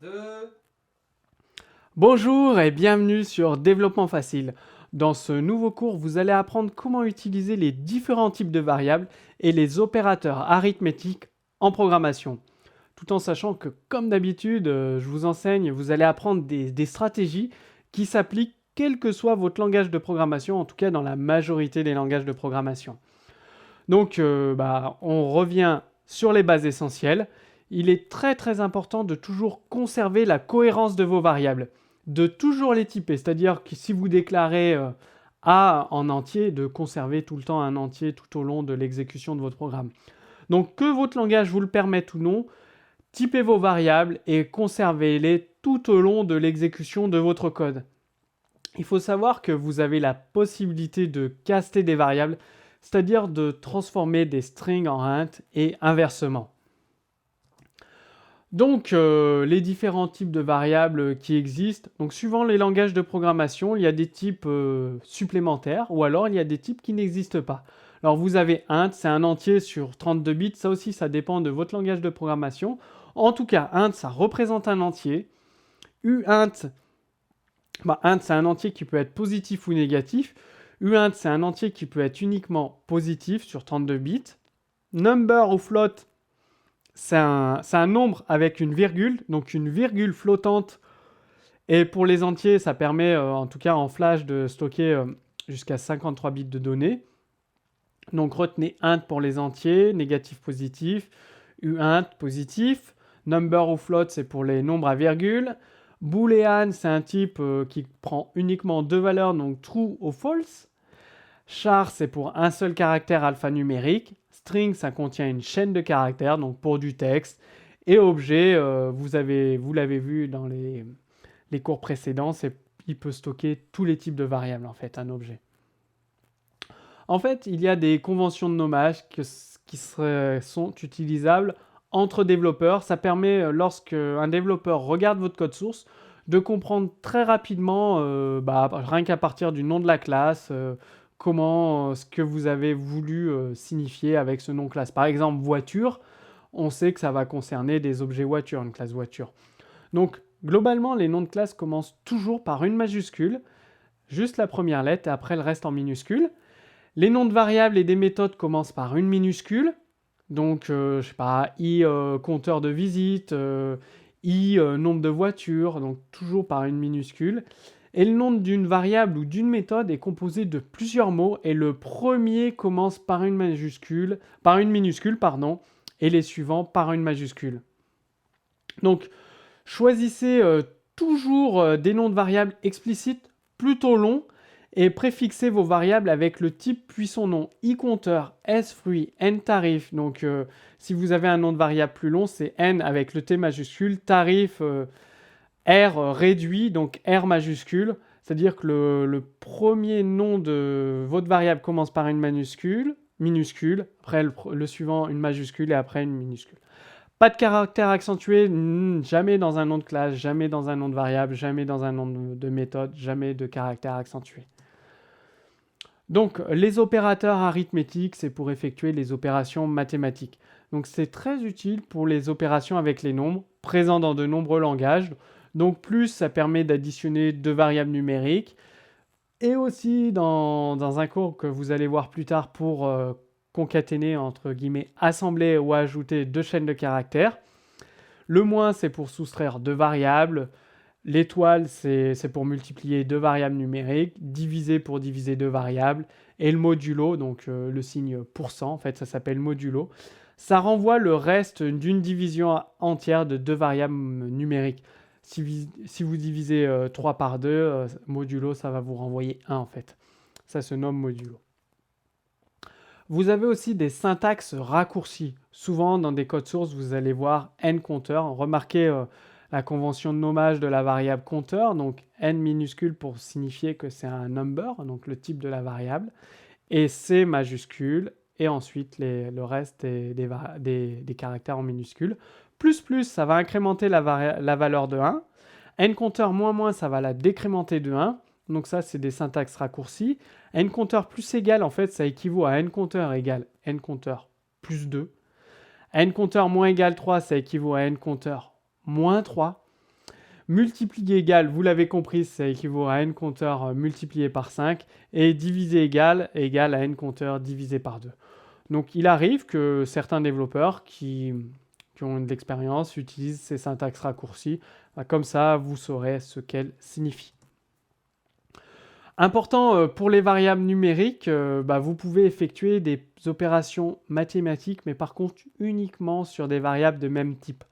2. Bonjour et bienvenue sur Développement facile. Dans ce nouveau cours, vous allez apprendre comment utiliser les différents types de variables et les opérateurs arithmétiques en programmation. Tout en sachant que, comme d'habitude, je vous enseigne, vous allez apprendre des stratégies qui s'appliquent quel que soit votre langage de programmation, en tout cas dans la majorité des langages de programmation. Donc, on revient sur les bases essentielles. Il est très important de toujours conserver la cohérence de vos variables, de toujours les typer, c'est-à-dire que si vous déclarez A en entier, de conserver tout le temps un entier tout au long de l'exécution de votre programme. Donc que votre langage vous le permette ou non, typez vos variables et conservez-les tout au long de l'exécution de votre code. Il faut savoir que vous avez la possibilité de caster des variables, c'est-à-dire de transformer des strings en int et inversement. Donc, les différents types de variables qui existent. Donc, suivant les langages de programmation, il y a des types supplémentaires ou alors il y a des types qui n'existent pas. Alors, vous avez int, c'est un entier sur 32 bits. Ça aussi, ça dépend de votre langage de programmation. En tout cas, int, ça représente un entier. Uint, int, c'est un entier qui peut être positif ou négatif. Uint, c'est un entier qui peut être uniquement positif sur 32 bits. Number ou float, c'est un nombre avec une virgule, donc une virgule flottante. Et pour les entiers, ça permet, en tout cas en flash, de stocker jusqu'à 53 bits de données. Donc retenez int pour les entiers, négatif, positif. Uint, positif. Number ou float, c'est pour les nombres à virgule. Boolean, c'est un type qui prend uniquement deux valeurs, donc true ou false. Char, c'est pour un seul caractère alphanumérique. String, ça contient une chaîne de caractères, donc pour du texte. Et objet, vous l'avez vu dans les cours précédents, il peut stocker tous les types de variables, en fait, un objet. En fait, il y a des conventions de nommage qui sont utilisables entre développeurs. Ça permet, lorsque un développeur regarde votre code source, de comprendre très rapidement, rien qu'à partir du nom de la classe, ce que vous avez voulu signifier avec ce nom classe. Par exemple, voiture, on sait que ça va concerner des objets voiture, une classe voiture. Donc, globalement, les noms de classe commencent toujours par une majuscule, juste la première lettre, et après le reste en minuscule. Les noms de variables et des méthodes commencent par une minuscule, donc, je sais pas, i compteur de visite, i nombre de voitures, donc toujours par une minuscule. Et le nom d'une variable ou d'une méthode est composé de plusieurs mots et le premier commence par une minuscule, pardon, et les suivants par une majuscule. Donc, choisissez toujours des noms de variables explicites plutôt longs et préfixez vos variables avec le type puis son nom. I compteur, S fruit, N tarif. Donc, si vous avez un nom de variable plus long, c'est N avec le T majuscule, tarif R réduit, donc R majuscule. C'est-à-dire que le premier nom de votre variable commence par une minuscule, après le suivant une majuscule et après une minuscule. Pas de caractère accentué, jamais dans un nom de classe, jamais dans un nom de variable, jamais dans un nom de méthode, jamais de caractère accentué. Donc, les opérateurs arithmétiques, c'est pour effectuer les opérations mathématiques. Donc, c'est très utile pour les opérations avec les nombres, présents dans de nombreux langages. Donc, plus, ça permet d'additionner deux variables numériques. Et aussi, dans un cours que vous allez voir plus tard pour concaténer, entre guillemets, assembler ou ajouter deux chaînes de caractères. Le moins, c'est pour soustraire deux variables. L'étoile, c'est pour multiplier deux variables numériques, diviser pour diviser deux variables, et le modulo, donc le signe pourcent, en fait, ça s'appelle modulo. Ça renvoie le reste d'une division entière de deux variables numériques. Si vous divisez 3 par 2, modulo, ça va vous renvoyer 1, en fait. Ça se nomme modulo. Vous avez aussi des syntaxes raccourcis. Souvent, dans des codes sources, vous allez voir n compteur. Remarquez la convention de nommage de la variable compteur, donc n minuscule pour signifier que c'est un number, donc le type de la variable, et c majuscule, et ensuite le reste des caractères en minuscule. Plus, ça va incrémenter la valeur de 1. N compteur moins, ça va la décrémenter de 1. Donc ça, c'est des syntaxes raccourcis. N compteur plus égal, en fait, ça équivaut à n compteur égale n compteur plus 2. N compteur moins égal 3, ça équivaut à n compteur moins 3. Multiplier égal, vous l'avez compris, ça équivaut à n compteur multiplié par 5, et diviser égal égale à n compteur divisé par 2. Donc il arrive que certains développeurs qui ont de l'expérience utilisent ces syntaxes raccourcies. Comme ça, vous saurez ce qu'elles signifient. Important pour les variables numériques, vous pouvez effectuer des opérations mathématiques, mais par contre uniquement sur des variables de même type.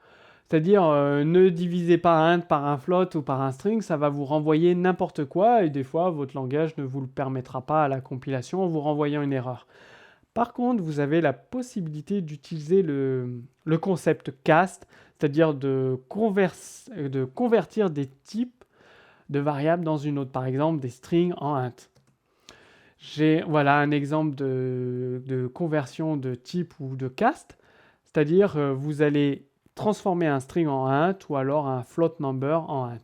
C'est-à-dire, ne divisez pas un int par un float ou par un string, ça va vous renvoyer n'importe quoi, et des fois, votre langage ne vous le permettra pas à la compilation en vous renvoyant une erreur. Par contre, vous avez la possibilité d'utiliser le concept cast, c'est-à-dire de convertir des types de variables dans une autre, par exemple des strings en int. J'ai voilà un exemple de conversion de type ou de cast, c'est-à-dire vous allez transformer un string en int ou alors un float number en int.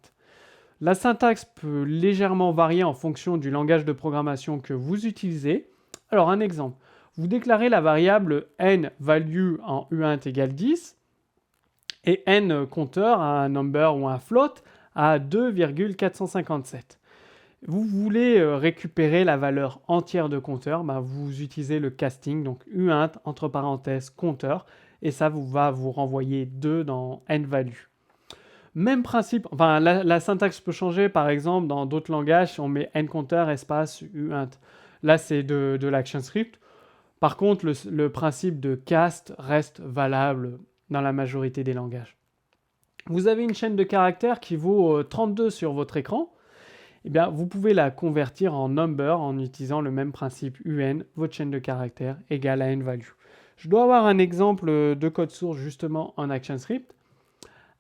La syntaxe peut légèrement varier en fonction du langage de programmation que vous utilisez. Alors un exemple, vous déclarez la variable n value en uint égale 10 et n compteur à un number ou un float à 2,457. Vous voulez récupérer la valeur entière de compteur, vous utilisez le casting, donc uint entre parenthèses compteur, et ça va vous renvoyer 2 dans n-value. Même principe, enfin la syntaxe peut changer, par exemple dans d'autres langages, on met n-compteur espace uint. Là c'est de l'ActionScript. Par contre, le principe de cast reste valable dans la majorité des langages. Vous avez une chaîne de caractères qui vaut 32 sur votre écran. Eh bien, vous pouvez la convertir en number en utilisant le même principe un, votre chaîne de caractères égale à n-value. Je dois avoir un exemple de code source justement en ActionScript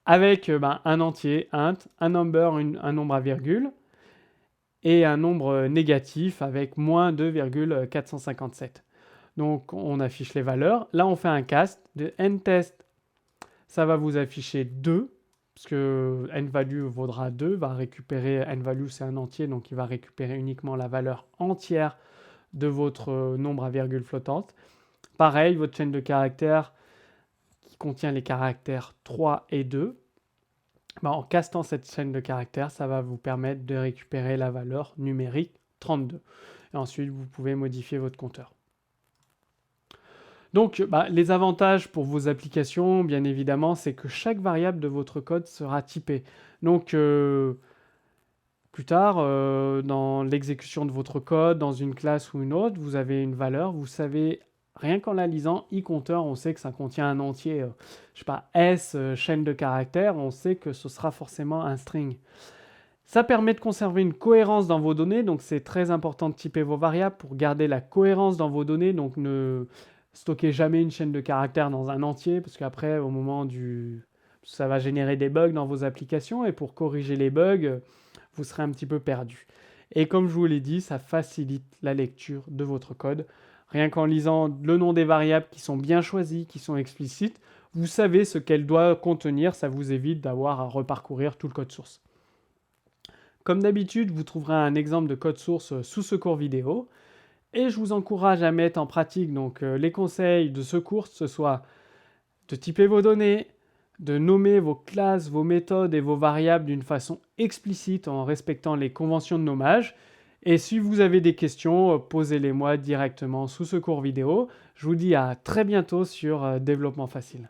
avec un entier, int, un number, un nombre à virgule, et un nombre négatif avec moins 2,457. Donc on affiche les valeurs. Là on fait un cast de n-test. Ça va vous afficher 2, parce que n-value vaudra 2, va récupérer, n-value c'est un entier, donc il va récupérer uniquement la valeur entière de votre nombre à virgule flottante. Pareil, votre chaîne de caractères qui contient les caractères 3 et 2, en castant cette chaîne de caractères, ça va vous permettre de récupérer la valeur numérique 32. Et ensuite, vous pouvez modifier votre compteur. Donc, les avantages pour vos applications, bien évidemment, c'est que chaque variable de votre code sera typée. Donc, plus tard, dans l'exécution de votre code, dans une classe ou une autre, vous avez une valeur, vous savez, rien qu'en la lisant, i-compteur, on sait que ça contient un entier, je sais pas, s, chaîne de caractères, on sait que ce sera forcément un string. Ça permet de conserver une cohérence dans vos données, donc c'est très important de typer vos variables pour garder la cohérence dans vos données, donc ne stockez jamais une chaîne de caractères dans un entier, parce qu'après, au moment ça va générer des bugs dans vos applications, et pour corriger les bugs, vous serez un petit peu perdu. Et comme je vous l'ai dit, ça facilite la lecture de votre code. Rien qu'en lisant le nom des variables qui sont bien choisies, qui sont explicites, vous savez ce qu'elles doivent contenir, ça vous évite d'avoir à reparcourir tout le code source. Comme d'habitude, vous trouverez un exemple de code source sous ce cours vidéo. Et je vous encourage à mettre en pratique les conseils de ce cours, ce soit de typer vos données, de nommer vos classes, vos méthodes et vos variables d'une façon explicite en respectant les conventions de nommage. Et si vous avez des questions, posez-les-moi directement sous ce cours vidéo. Je vous dis à très bientôt sur Développement Facile.